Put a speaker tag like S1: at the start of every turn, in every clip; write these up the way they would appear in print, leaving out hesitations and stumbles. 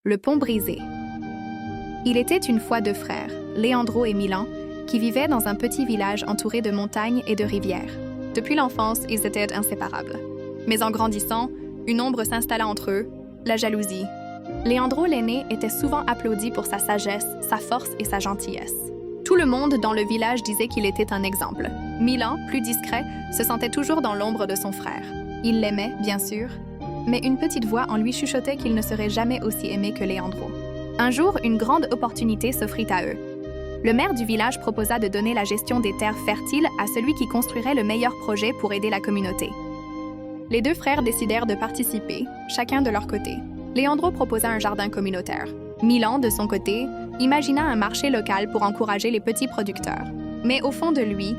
S1: Le pont brisé. Il était une fois deux frères, Leandro et Milan, qui vivaient dans un petit village entouré de montagnes et de rivières. Depuis l'enfance, ils étaient inséparables. Mais en grandissant, une ombre s'installa entre eux, la jalousie. Leandro l'aîné était souvent applaudi pour sa sagesse, sa force et sa gentillesse. Tout le monde dans le village disait qu'il était un exemple. Milan, plus discret, se sentait toujours dans l'ombre de son frère. Il l'aimait, bien sûr, mais une petite voix en lui chuchotait qu'il ne serait jamais aussi aimé que Leandro. Un jour, une grande opportunité s'offrit à eux. Le maire du village proposa de donner la gestion des terres fertiles à celui qui construirait le meilleur projet pour aider la communauté. Les deux frères décidèrent de participer, chacun de leur côté. Leandro proposa un jardin communautaire. Milan, de son côté, imagina un marché local pour encourager les petits producteurs. Mais au fond de lui,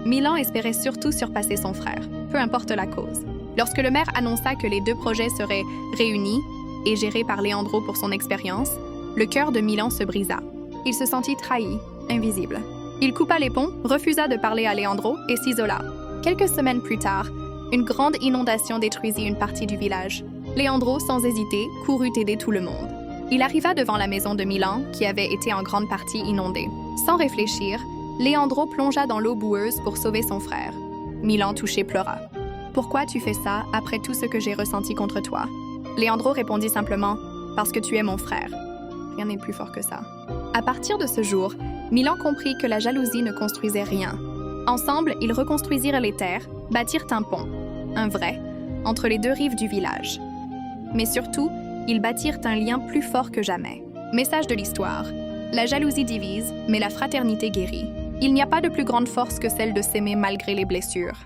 S1: Milan espérait surtout surpasser son frère, peu importe la cause. Lorsque le maire annonça que les deux projets seraient réunis et gérés par Leandro pour son expérience, le cœur de Milan se brisa. Il se sentit trahi, invisible. Il coupa les ponts, refusa de parler à Leandro et s'isola. Quelques semaines plus tard, une grande inondation détruisit une partie du village. Leandro, sans hésiter, courut aider tout le monde. Il arriva devant la maison de Milan, qui avait été en grande partie inondée. Sans réfléchir, Leandro plongea dans l'eau boueuse pour sauver son frère. Milan, touché, pleura. « Pourquoi tu fais ça après tout ce que j'ai ressenti contre toi ?» Leandro répondit simplement « Parce que tu es mon frère. » Rien n'est plus fort que ça. À partir de ce jour, Milan comprit que la jalousie ne construisait rien. Ensemble, ils reconstruisirent les terres, bâtirent un pont, un vrai, entre les deux rives du village. Mais surtout, ils bâtirent un lien plus fort que jamais. Message de l'histoire. La jalousie divise, mais la fraternité guérit. Il n'y a pas de plus grande force que celle de s'aimer malgré les blessures.